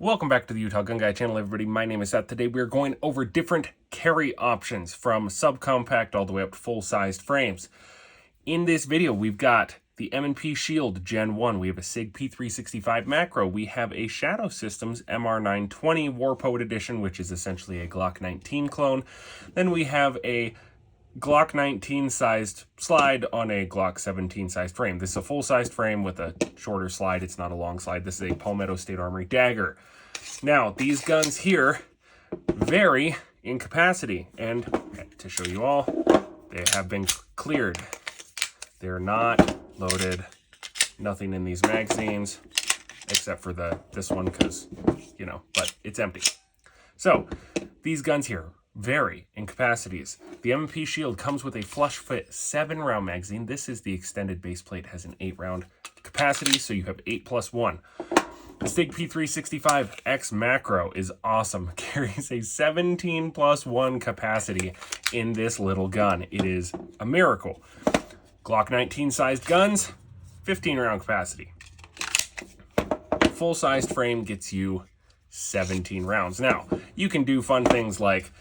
Welcome back to the Utah Gun Guy channel, everybody. My name is Seth. Today we're going over different carry options from subcompact all the way up to full-sized frames. In this video, we've got the M&P Shield Gen 1. We have a SIG P365 macro. We have a Shadow Systems MR920 Warpode Edition, which is essentially a Glock 19 clone. Then we have a Glock 19 sized slide on a Glock 17 sized frame. This is a full-sized frame with a shorter slide. It's not a long slide. This is a Palmetto State Armory Dagger. Now, these guns here vary in capacity, and to show you all, they have been cleared. They're not loaded, nothing in these magazines, except for this one because, but it's empty. So, these guns here vary in capacities. The M&P Shield comes with a flush fit 7-round magazine. This is the extended base plate, has an 8-round capacity, so you have 8 plus 1. The SIG P365X macro is awesome. Carries a 17 plus 1 capacity in this little gun. It is a miracle. Glock 19 sized guns, 15-round capacity. Full-sized frame gets you 17 rounds. Now, you can do fun things like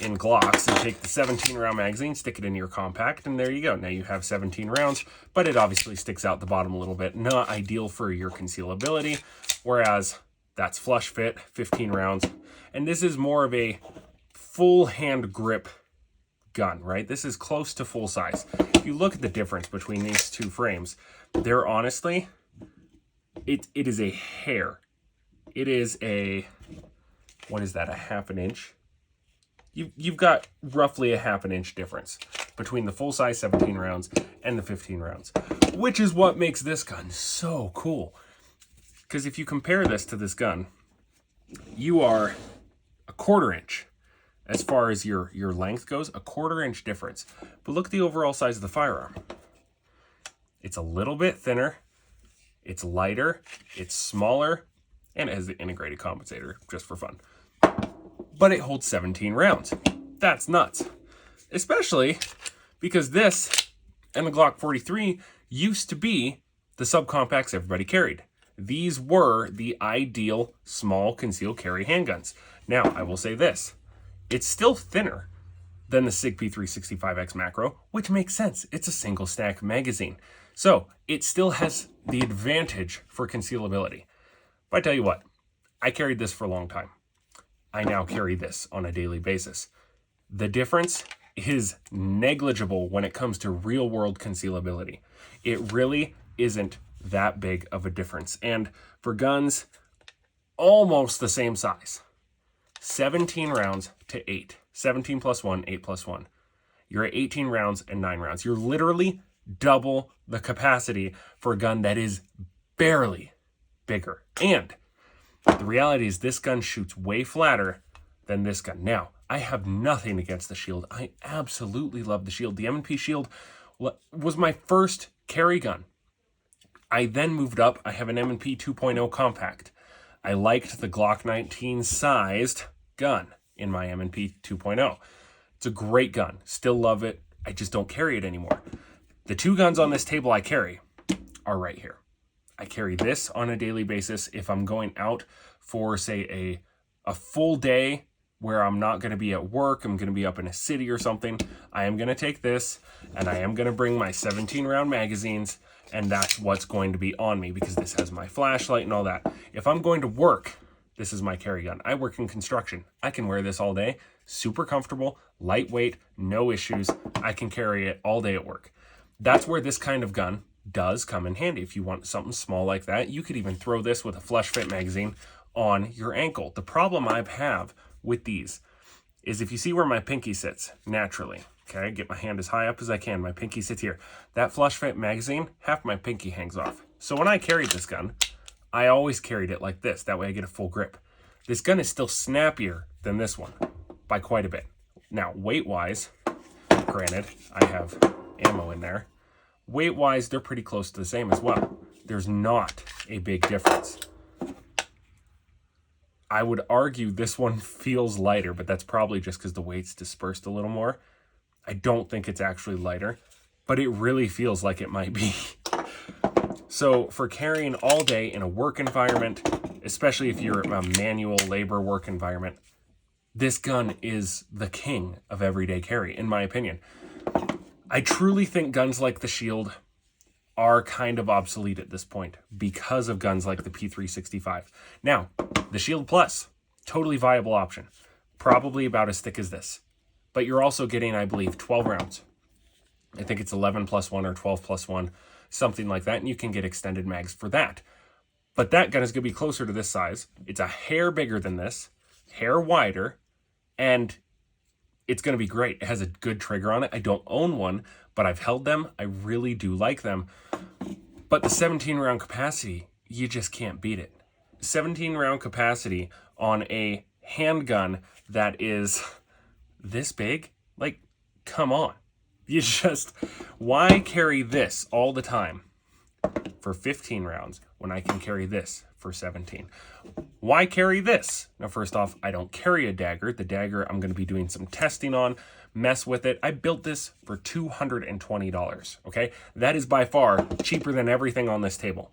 in Glocks and take the 17-round magazine, stick it in your compact, and there you go. Now you have 17 rounds, but it obviously sticks out the bottom a little bit. Not ideal for your concealability, whereas that's flush fit, 15 rounds. And this is more of a full hand grip gun, right? This is close to full size. If you look at the difference between these two frames, they're honestly, it is a hair. It is a, what is that, a half an inch? You've got roughly a half an inch difference between the full-size 17 rounds and the 15 rounds, which is what makes this gun so cool. Because if you compare this to this gun, you are a quarter inch as far as your length goes, a quarter inch difference. But look at the overall size of the firearm. It's a little bit thinner, it's lighter, it's smaller, and it has the integrated compensator just for fun. But it holds 17 rounds. That's nuts. Especially because this and the Glock 43 used to be the subcompacts everybody carried. These were the ideal small concealed carry handguns. Now, I will say this. It's still thinner than the SIG P365X macro, which makes sense. It's a single stack magazine. So, it still has the advantage for concealability. But I tell you what, I carried this for a long time. I now carry this on a daily basis. The difference is negligible when it comes to real-world concealability. It really isn't that big of a difference. And for guns almost the same size, 17 rounds to 8. 17 plus 1, 8 plus 1. You're at 18 rounds and 9 rounds. You're literally double the capacity for a gun that is barely bigger. And the reality is this gun shoots way flatter than this gun. Now, I have nothing against the Shield. I absolutely love the Shield. The M&P Shield was my first carry gun. I then moved up. I have an M&P 2.0 compact. I liked the Glock 19 sized gun in my M&P 2.0. It's a great gun. Still love it. I just don't carry it anymore. The two guns on this table I carry are right here. I carry this on a daily basis. If I'm going out for, say, a full day where I'm not going to be at work, I'm going to be up in a city or something, I am going to take this, and I am going to bring my 17-round magazines, and that's what's going to be on me because this has my flashlight and all that. If I'm going to work, this is my carry gun. I work in construction. I can wear this all day. Super comfortable, lightweight, no issues. I can carry it all day at work. That's where this kind of gun does come in handy. If you want something small like that, you could even throw this with a flush fit magazine on your ankle. The problem I have with these is if you see where my pinky sits naturally, okay, get my hand as high up as I can, my pinky sits here. That flush fit magazine, half my pinky hangs off. So when I carried this gun, I always carried it like this. That way I get a full grip. This gun is still snappier than this one by quite a bit. Now, weight-wise, granted, I have ammo in there. Weight-wise, they're pretty close to the same as well. There's not a big difference. I would argue this one feels lighter, but that's probably just because the weight's dispersed a little more. I don't think it's actually lighter, but it really feels like it might be. So for carrying all day in a work environment, especially if you're a manual labor work environment, this gun is the king of everyday carry, in my opinion. I truly think guns like the Shield are kind of obsolete at this point because of guns like the P365. Now, the Shield Plus, totally viable option. Probably about as thick as this. But you're also getting, I believe, 12 rounds. I think it's 11 plus 1 or 12 plus 1, something like that, and you can get extended mags for that. But that gun is going to be closer to this size. It's a hair bigger than this, hair wider, and it's going to be great. It has a good trigger on it. I don't own one, but I've held them. I really do like them. But the 17 round capacity, you just can't beat it. 17 round capacity on a handgun that is this big? Like, come on. You just, why carry this all the time for 15 rounds when I can carry this for 17? Why carry this? Now, first off, I don't carry a dagger. The dagger I'm going to be doing some testing on, mess with it. I built this for $220, okay? That is by far cheaper than everything on this table.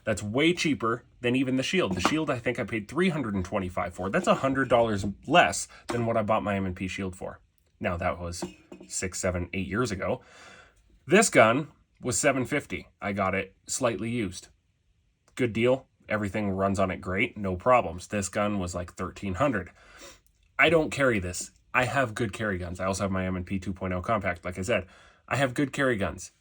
That's way cheaper than even the Shield. The Shield, I think I paid $325 for. That's $100 less than what I bought my M&P Shield for. Now, that was 6, 7, 8 years ago. This gun was $750. I got it slightly used. Good deal. Everything runs on it great. No problems. This gun was like $1,300. I don't carry this. I have good carry guns. I also have my M&P 2.0 compact. Like I said, I have good carry guns.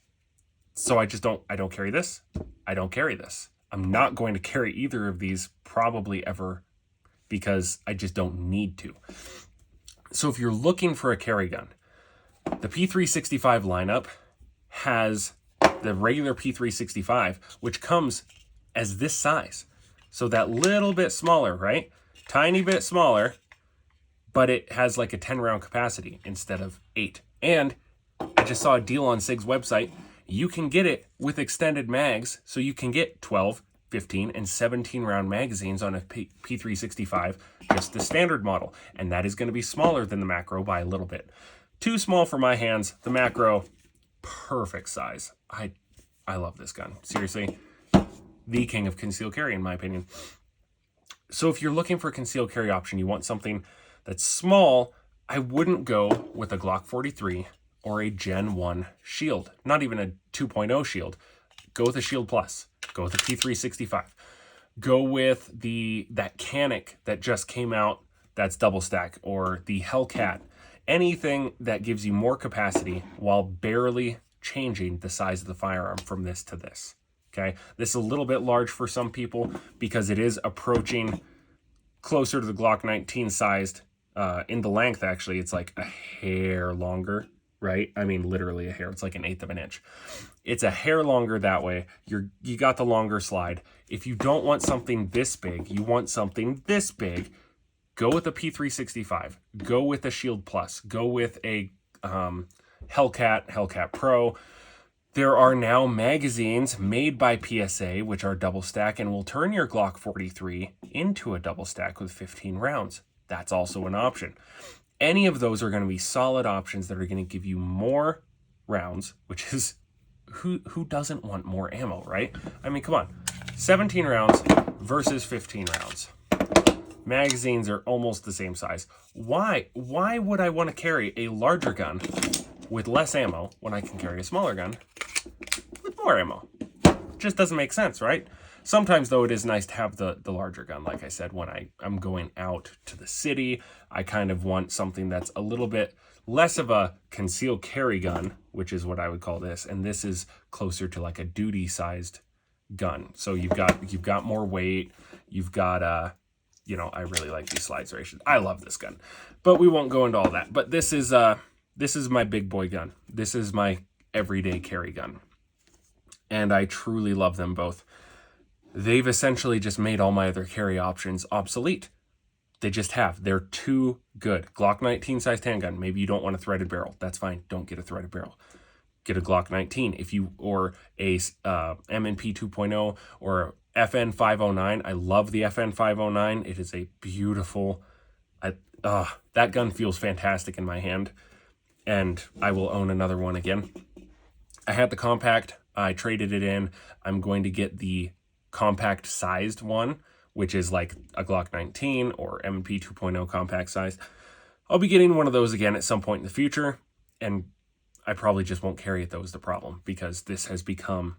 So I don't carry this. I don't carry this. I'm not going to carry either of these probably ever because I just don't need to. So if you're looking for a carry gun, the P365 lineup has the regular P365, which comes as this size. So that little bit smaller, right? Tiny bit smaller, but it has like a 10 round capacity instead of 8. And I just saw a deal on SIG's website. You can get it with extended mags, so you can get 12, 15, and 17 round magazines on a P365, just the standard model. And that is going to be smaller than the macro by a little bit. Too small for my hands. The macro, perfect size. I love this gun. Seriously, the king of concealed carry, in my opinion. So if you're looking for a concealed carry option, you want something that's small, I wouldn't go with a Glock 43 or a Gen 1 Shield. Not even a 2.0 Shield. Go with a Shield Plus. Go with a P365. Go with that Canic that just came out that's double stack, or the Hellcat. Anything that gives you more capacity while barely changing the size of the firearm from this to this. Okay, this is a little bit large for some people because it is approaching closer to the Glock 19 sized. In the length, actually, it's like a hair longer, right? I mean, literally a hair. It's like 1/8 of an inch. It's a hair longer that way. You got the longer slide. If you don't want something this big, you want something this big, go with a P365. Go with a Shield Plus. Go with a Hellcat Pro. There are now magazines made by PSA, which are double stack and will turn your Glock 43 into a double stack with 15 rounds. That's also an option. Any of those are going to be solid options that are going to give you more rounds, which is, who doesn't want more ammo, right? I mean, come on. 17 rounds versus 15 rounds. Magazines are almost the same size. Why would I want to carry a larger gun with less ammo when I can carry a smaller gun with more ammo? Just doesn't make sense, right? Sometimes, though, it is nice to have the larger gun. Like I said, when I'm going out to the city, I kind of want something that's a little bit less of a concealed carry gun, which is what I would call this. And this is closer to like a duty-sized gun. So you've got more weight. You've got, I really like these slide serrations. I love this gun. But we won't go into all that. But this is my big boy gun. This is my everyday carry gun. And I truly love them both. They've essentially just made all my other carry options obsolete. They just have. They're too good. Glock 19 sized handgun. Maybe you don't want a threaded barrel. That's fine. Don't get a threaded barrel. Get a Glock 19 or a M&P 2.0 or FN 509. I love the FN 509. It is a beautiful. That gun feels fantastic in my hand, and I will own another one again. I had the compact. I traded it in. I'm going to get the compact sized one, which is like a Glock 19 or M&P 2.0 compact size. I'll be getting one of those again at some point in the future, and I probably just won't carry it, though, is the problem, because this has become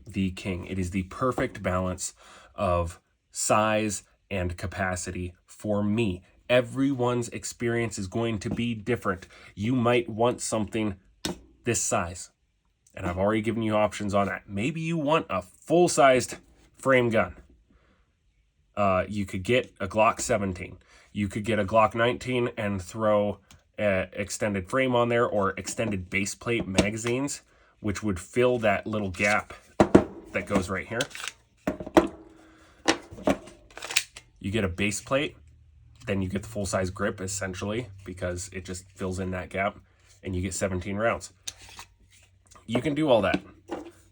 the king. It is the perfect balance of size and capacity for me. Everyone's experience is going to be different. You might want something this size, and I've already given you options on that. Maybe you want a full-sized frame gun. You could get a Glock 17. You could get a Glock 19 and throw extended frame on there, or extended base plate magazines, which would fill that little gap that goes right here. You get a base plate, then you get the full-size grip, essentially, because it just fills in that gap, and you get 17 rounds. You can do all that.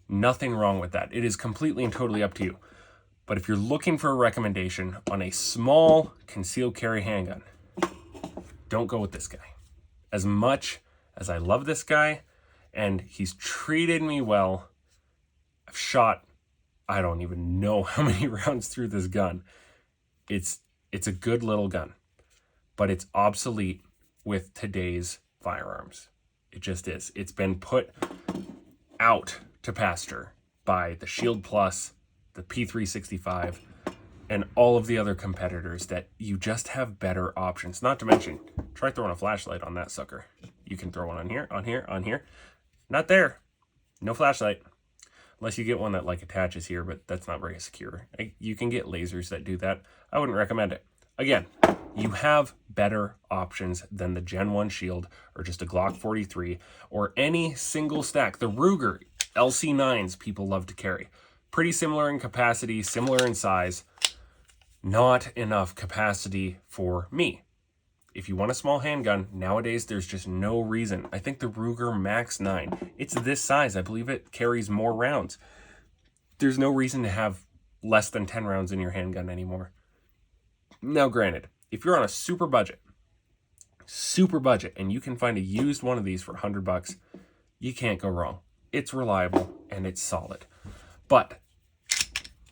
Nothing wrong with that. It is completely and totally up to you. But if you're looking for a recommendation on a small concealed carry handgun, don't go with this guy. As much as I love this guy, and he's treated me well, I've shot, I don't even know how many rounds through this gun. It's a good little gun, but it's obsolete with today's firearms. It just is. It's been put out to pasture by the Shield Plus, the P365, and all of the other competitors that you just have better options. Not to mention, try throwing a flashlight on that sucker. You can throw one on here, on here, on here. Not there. No flashlight. Unless you get one that like attaches here, but that's not very secure. You can get lasers that do that. I wouldn't recommend it. Again, you have better options than the Gen 1 Shield, or just a Glock 43, or any single stack. The Ruger LC9s people love to carry. Pretty similar in capacity, similar in size. Not enough capacity for me. If you want a small handgun, nowadays there's just no reason. I think the Ruger Max 9, it's this size. I believe it carries more rounds. There's no reason to have less than 10 rounds in your handgun anymore. Now, granted, if you're on a super budget, and you can find a used one of these for $100, you can't go wrong. It's reliable and it's solid. But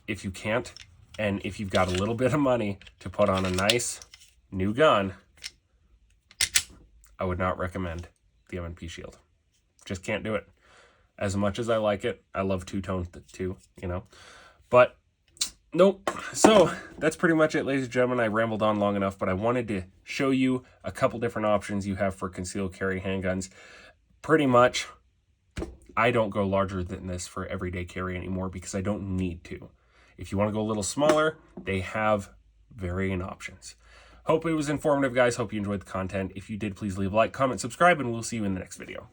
if you can't, and if you've got a little bit of money to put on a nice new gun, I would not recommend the M&P Shield. Just can't do it. As much as I like it, I love two-tone too, you know. But nope. So that's pretty much it, ladies and gentlemen. I rambled on long enough, but I wanted to show you a couple different options you have for concealed carry handguns. Pretty much, I don't go larger than this for everyday carry anymore because I don't need to. If you want to go a little smaller, they have varying options. Hope it was informative, guys. Hope you enjoyed the content. If you did, please leave a like, comment, subscribe, and we'll see you in the next video.